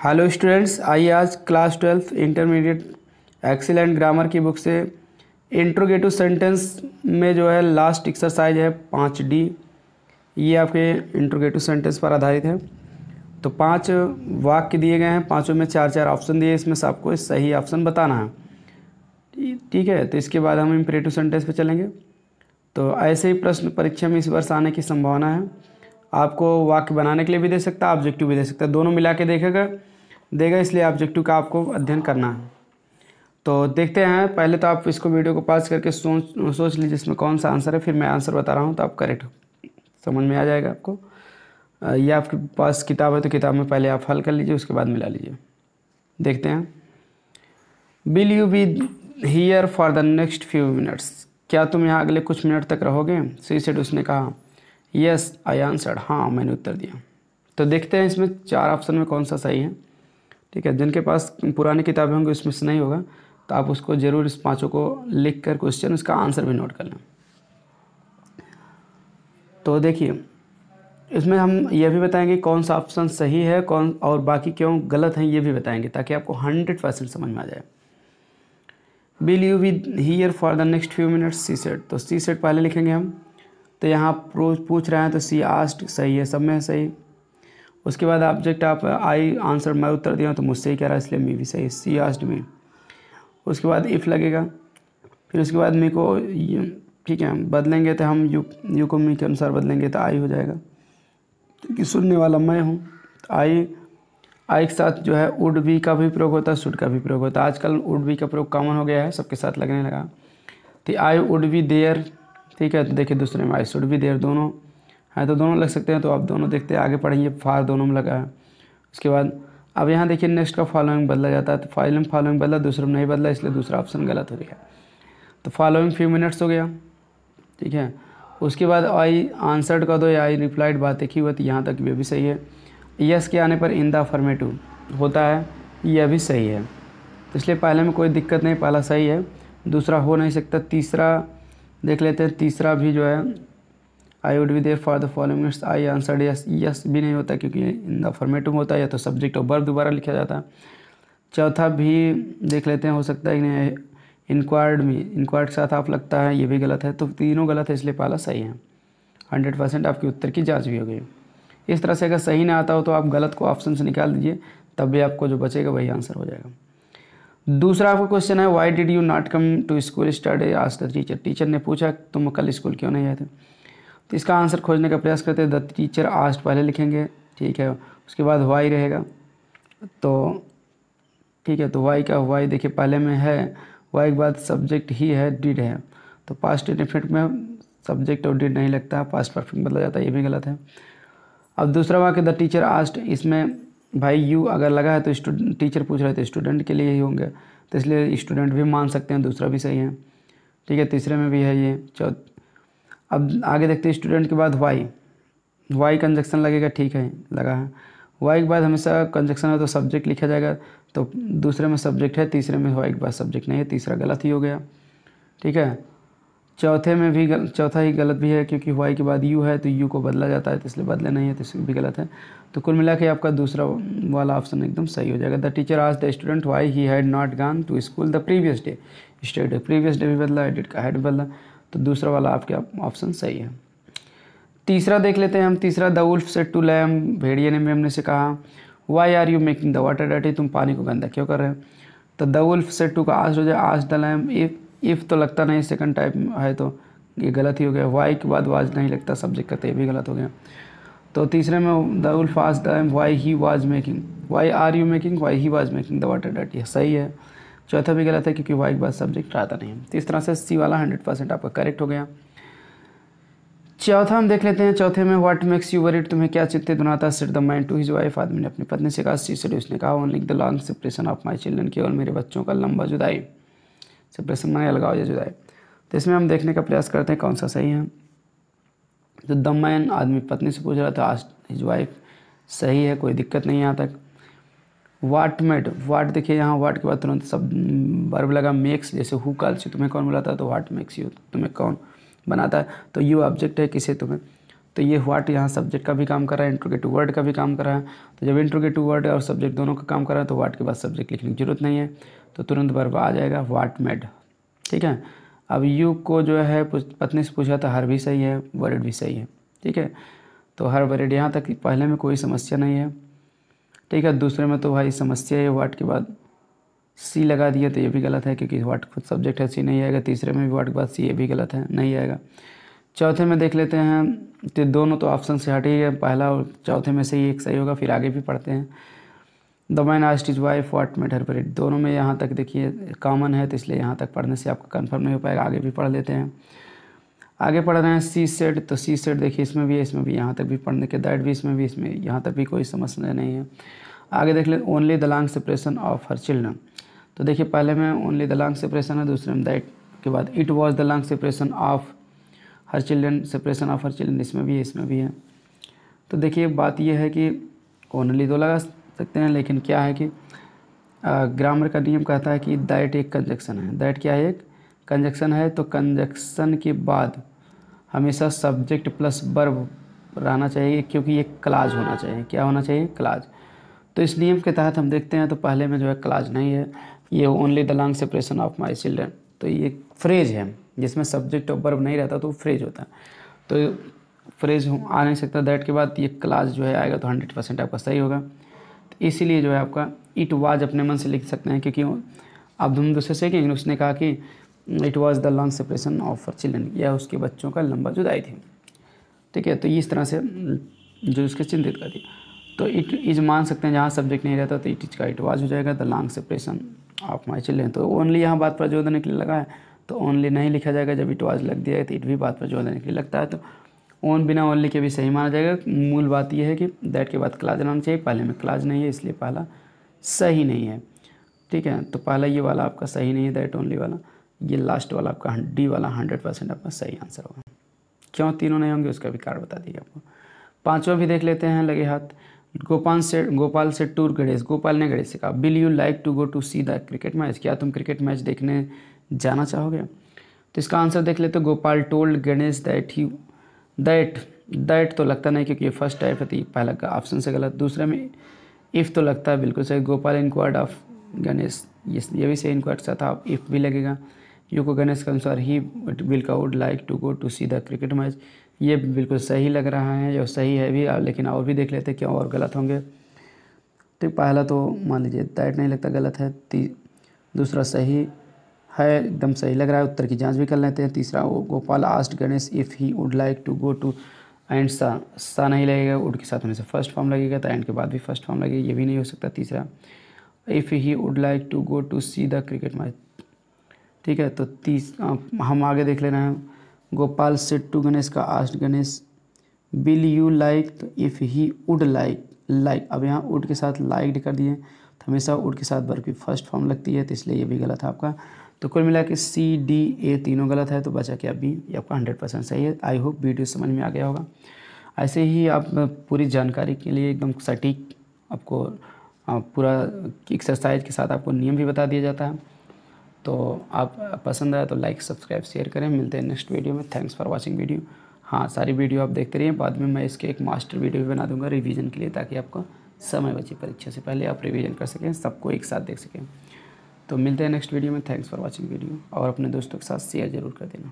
Hello students, आइए आज class 12 intermediate excellent grammar की बुक से इंट्रोगेटिव सेंटेंस में जो है लास्ट एक्सरसाइज है 5D। ये आपके इंट्रोगेटिव सेंटेंस पर आधारित है। तो 5 वाक्य दिए गए हैं, पांचों में 4-4 ऑप्शन दिए, इसमें से आपको सही ऑप्शन बताना है। ठीक है, तो इसके बाद हम इंपरेटिव सेंटेंस पे चलेंगे। तो ऐसे ही प्रश्न परीक्षा में इस वर्ष आने की संभावना है। आपको वाक्य बनाने के लिए भी दे सकता है, ऑब्जेक्टिव भी दे सकता है, दोनों मिला के देगा, इसलिए ऑब्जेक्टिव का आपको अध्ययन करना है। तो देखते हैं। पहले तो आप इसको वीडियो को पॉज करके सोच लीजिए इसमें कौन सा आंसर है, फिर मैं आंसर बता रहा हूँ तो आप करेक्ट समझ में आ जाएगा आपको। ये आपके पास किताब है तो किताब में पहले आप हल कर लीजिए, उसके बाद मिला लीजिए। देखते हैं। Will you be here for the next few minutes? क्या तुम यहाँ अगले कुछ मिनट तक रहोगे? शी सेड, उसने कहा। यस आई आंसर्ड, हाँ मैंने उत्तर दिया। तो देखते हैं इसमें 4 ऑप्शन में कौन सा सही है। ठीक है, जिनके पास पुरानी किताबें होंगी उसमें से नहीं होगा तो आप उसको ज़रूर इस 5 को लिख कर क्वेश्चन उसका आंसर भी नोट कर लें। तो देखिए, इसमें हम यह भी बताएंगे कौन सा ऑप्शन सही है कौन और बाकी क्यों गलत हैं, ये भी बताएंगे ताकि आपको 100% समझ में आ जाए। Will you be here for the next few minutes? She said, तो शी सेड पहले लिखेंगे हम। तो यहाँ पूछ रहे हैं तो शी आस्क्ड सही है, सब में सही। उसके बाद ऑब्जेक्ट आप आई आंसर, मैं उत्तर दिया तो मुझसे ही कह रहा है इसलिए मी भी सही, सी आस्क्ड मी। उसके बाद इफ़ लगेगा, फिर उसके बाद मी को ठीक है बदलेंगे तो हम यू को मी के अनुसार बदलेंगे तो आई हो जाएगा, क्योंकि सुनने वाला मैं हूँ। तो आई के साथ जो है वुड बी का भी प्रयोग होता है, शुड का भी प्रयोग होता है। आजकल वुड बी का प्रयोग कॉमन हो गया है, सबके साथ लगने लगा। तो आई वुड बी देयर, ठीक है। तो देखिए दूसरे में आई शुड बी देयर, दोनों है तो दोनों लग सकते हैं। तो आप दोनों देखते हैं, आगे पढ़ेंगे फार दोनों में लगा है। उसके बाद अब यहाँ देखिए नेक्स्ट का फॉलोइंग बदला जाता है। तो फॉलोइंग बदला, दूसरे में नहीं बदला, इसलिए दूसरा ऑप्शन गलत हो गया। तो फॉलोइंग फ्यू मिनट्स हो गया, ठीक है। उसके बाद आई आंसर्ड का दो या आई रिप्लाइड, बात एक ही हुई, तो यहाँ तक ये भी सही है। यस के आने पर इन द अफर्मेटिव होता है, यह भी सही है। तो इसलिए पहले में कोई दिक्कत नहीं, पहला सही है, दूसरा हो नहीं सकता। तीसरा देख लेते हैं, तीसरा भी जो है I would be there for the following minutes, I answered yes, yes भी नहीं होता क्योंकि इन द अफर्मेटिव होता है, या तो सब्जेक्ट और वर्ब दोबारा लिखा जाता है। चौथा भी देख लेते हैं, हो सकता है कि नहीं, इंक्वायर्ड में इंक्वायर्ड के साथ आप लगता है, ये भी गलत है। तो तीनों गलत है, इसलिए पहला सही है। 100% आपके उत्तर की जांच भी हो गई। इस तरह से अगर सही ना आता हो तो आप गलत को ऑप्शन से निकाल दीजिए, तब भी आपको जो बचेगा वही आंसर हो जाएगा। दूसरा आपका क्वेश्चन है, why did you not come to school study आज द टीचर? टीचर ने पूछा तुम कल स्कूल क्यों नहीं आए थे? तो इसका आंसर खोजने का प्रयास करते हैं। द टीचर आस्क्ड पहले लिखेंगे, ठीक है। उसके बाद वाई रहेगा, तो ठीक है। तो वाई का वाई देखिए पहले में है, वाई के बाद सब्जेक्ट ही है, डिड है। तो पास्ट इंडेफिनिट में सब्जेक्ट और डिड नहीं लगता, पास्ट परफेक्ट बदला जाता है, ये भी गलत है। अब दूसरा वाक्य द टीचर आस्क्ड, इसमें भाई यू अगर लगा है तो स्टूडेंट, टीचर पूछ रहे थे स्टूडेंट के लिए ही होंगे, तो इसलिए स्टूडेंट भी मान सकते हैं, दूसरा भी सही है, ठीक है। तीसरे में भी है ये। अब आगे देखते हैं, स्टूडेंट के बाद वाई कंजक्शन लगेगा, ठीक है लगा है। वाई के बाद हमेशा कंजक्शन है तो सब्जेक्ट लिखा जाएगा, तो दूसरे में सब्जेक्ट है, तीसरे में वाई के बाद सब्जेक्ट नहीं है, तीसरा गलत ही हो गया, ठीक है। चौथे में भी चौथा ही गलत भी है, क्योंकि वाई के बाद यू है तो यू को बदला जाता है, तो इसलिए बदले नहीं है, तो इसमें भी गलत है। तो कुल मिला के आपका दूसरा वाला ऑप्शन एकदम सही हो जाएगा। The teacher asked the student why he had not gone to school the previous day, stayed previous day भी बदला, डिड का हैड बदला, तो दूसरा वाला आपका ऑप्शन सही है। तीसरा देख लेते हैं हम। तीसरा, the wolf said to lamb, भेड़िए ने मेमने से कहा, why are you making the water dirty, तुम पानी को गंदा क्यों कर रहे हो? तो द वुल्फ सेड टू का आस्क्ड हो जाए, आस्क्ड द लैम। इफ़ तो लगता नहीं, सेकंड टाइप है तो ये गलत ही हो गया। वाई के बाद वाज नहीं लगता सब्जेक्ट का, तो ये भी गलत हो गया। तो तीसरे में the wolf asked the lamb why he was making, why are you making, why he was making the water dirty, सही है। चौथा भी गलत है क्योंकि वाई के बाद सब्जेक्ट आता नहीं है। तो इस तरह से सी वाला 100% आपका करेक्ट हो गया। चौथा हम देख लेते हैं। चौथे में व्हाट मेक्स यू वरीड, तुम्हें क्या चिंतित बनाता है? Said the man to his wife, आदमी ने अपनी पत्नी से कहा। शी सेड, उसने कहा, only the long separation of my children, केवल मेरे बच्चों का लंबा जुदाई, सेपरेशन माने अलगाव या जुदाई। तो इसमें हम देखने का प्रयास करते हैं कौन सा सही है। तो द मैन, आदमी पत्नी से पूछ रहा था, आस्क्ड हिज वाइफ, सही है, कोई दिक्कत नहीं है यहाँ तक। वाट मेड, वाट देखिए यहाँ वाट के बाद तुरंत सब वर्ब लगा, मेक्स, जैसे हु कॉल्स यू, तुम्हें कौन बुलाता है, तो वाट मेक्स यू, तुम्हें कौन बनाता है, तो यू ऑब्जेक्ट है, किसे तुम्हें, तो ये व्हाट यहाँ सब्जेक्ट का भी काम कर रहा है, इंट्रोगेटिव वर्ड का भी काम कर रहा है। तो जब इंट्रोगेटिव वर्ड और सब्जेक्ट दोनों का काम कर रहा है तो व्हाट के बाद सब्जेक्ट लिखने की जरूरत नहीं है, तो तुरंत वर्ब आ जाएगा व्हाट मेड। ठीक है। अब यू को जो है पत्नी से पूछा था, हर भी सही है, वर्ड भी सही है। ठीक है, तो हर वर्ड यहाँ तक पहले में कोई समस्या नहीं है। ठीक है, दूसरे में तो भाई समस्या है, व्हाट के बाद सी लगा दिया तो ये भी गलत है क्योंकि व्हाट खुद सब्जेक्ट है, सी नहीं आएगा। तीसरे में भी व्हाट के बाद सी, ये भी गलत है, नहीं आएगा। चौथे में देख लेते हैं, तो दोनों तो ऑप्शन से हट ही है, पहला और चौथे में से ही एक सही होगा, फिर आगे भी पढ़ते हैं। The man asked his wife what made her bread, दोनों में यहाँ तक देखिए कॉमन है, तो इसलिए यहाँ तक पढ़ने से आपका कंफर्म नहीं हो पाएगा, आगे भी पढ़ लेते हैं। आगे पढ़ रहे हैं सी सेड, तो सी सेड देखिए इसमें भी है, इसमें भी, यहाँ तक भी पढ़ने के, दैट भी इसमें भी, इसमें यहाँ तक भी कोई समस्या नहीं है। आगे देख लें only the long separation of her children, तो देखिए पहले में ओनली द लॉन्ग सेपरेशन है, दूसरे में दैट के बाद it was the long separation of her children, separation of her children इसमें भी है, इसमें भी है। तो देखिए बात यह है कि ओनली तो लगा सकते हैं, लेकिन क्या है कि ग्रामर का नियम कहता है कि दैट एक कंजक्शन है। दैट क्या है? एक कंजक्शन है, तो कंजक्शन के बाद हमेशा सब्जेक्ट प्लस वर्ब रहना चाहिए, क्योंकि ये क्लाज होना चाहिए। क्या होना चाहिए? क्लाज। तो इस नियम के तहत हम देखते हैं, तो पहले में जो है क्लाज नहीं है, ये only the long separation of my children, तो ये फ्रेज है जिसमें सब्जेक्ट और वर्ब नहीं रहता तो फ्रेज होता है, तो फ्रेज आ नहीं सकता। दैट के बाद ये क्लाज जो है आएगा, तो 100% आपका सही होगा। तो इसीलिए जो है आपका इट वाज अपने मन से लिख सकते हैं, क्योंकि अब हम दूसरे से कहेंगे, उसने कहा कि it was the long separation of her children, या उसके बच्चों का लंबा जुदाई थी। ठीक है, तो इस तरह से जो उसके चिंतित कर दिया, तो इट इज मान सकते हैं, जहाँ सब्जेक्ट नहीं रहता तो इट इज का इट वाज हो जाएगा, the long separation of my children. तो ओनली यहाँ बात पर जोर देने के लिए लगा है, तो ओनली नहीं लिखा जाएगा, जब इट वाज लग दिया है तो इट भी बात पर जोर देने के लिए लगता है, तो ओन बिना ओनली के भी सही माना जाएगा। मूल बात यह है कि दैट के बाद क्लाज रहना चाहिए, पहले में क्लाज नहीं है इसलिए पहला सही नहीं है। ठीक है, तो पहला ये वाला आपका सही नहीं है, दैट ओनली वाला, ये लास्ट वाला आपका डी वाला 100% आपका सही आंसर होगा। क्यों तीनों नहीं होंगे उसका भी कारण बता दिया आपको। पांचवा भी देख लेते हैं, लगे हाथ। गोपाल से टूर गणेश, गोपाल ने गणेश से कहा will you like to go to see the cricket match, क्या तुम क्रिकेट मैच देखने जाना चाहोगे? तो इसका आंसर देख लेते हैं। गोपाल टोल्ड गणेश दैट तो लगता नहीं, क्योंकि ये फर्स्ट टाइप है, पहला का ऑप्शन से गलत। दूसरे में इफ़ तो लगता है बिल्कुल सही। गोपाल इंक्वायर्ड ऑफ गणेश, ये भी सही, इंक्वायर्ड सा था, इफ़ भी लगेगा। यू को गणेश के अनुसार ही विल का would like to go to see the cricket match, ये बिल्कुल सही लग रहा है, जो सही है भी, लेकिन और भी देख लेते हैं क्यों और गलत होंगे। तो पहला तो मान लीजिए दैट नहीं लगता, गलत है। दूसरा सही है, एकदम सही लग रहा है, उत्तर की जांच भी कर लेते हैं। तीसरा वो Gopal asked Ganesh if he would like to go to, and सा नहीं लगेगा, वुड के साथ होने से फर्स्ट फॉर्म लगेगा, तो एंड के बाद भी फर्स्ट फॉर्म लगेगा, ये भी नहीं हो सकता। तीसरा if he would like to go to see the cricket match. ठीक है, तो हम आगे देख ले रहे हैं। गोपाल सेड टू गणेश का asked Ganesh will you like, तो इफ़ ही वुड लाइक, अब यहाँ वुड के साथ लाइक्ड कर दिए, तो हमेशा वुड के साथ वर्ब की फर्स्ट फॉर्म लगती है, तो इसलिए ये भी गलत है आपका। तो कुल मिला के सी डी ए तीनों गलत है, तो बचा क्या? बी, ये आपका 100% सही है। आई होप वीडियो समझ में आ गया होगा। ऐसे ही आप पूरी जानकारी के लिए एकदम सटीक आपको पूरा एक्सरसाइज के साथ आपको नियम भी बता दिया जाता है। तो आप पसंद आया तो लाइक सब्सक्राइब शेयर करें। मिलते हैं नेक्स्ट वीडियो में। Thanks for watching video. हाँ, सारी वीडियो आप देखते रहिए, बाद में मैं इसके एक मास्टर वीडियो भी बना दूंगा रिवीजन के लिए, ताकि आपको समय बचे, परीक्षा से पहले आप रिवीजन कर सकें, सबको एक साथ देख सकें। तो मिलते हैं नेक्स्ट वीडियो में। थैंक्स फॉर वॉचिंग वीडियो, और अपने दोस्तों के साथ शेयर ज़रूर कर देना।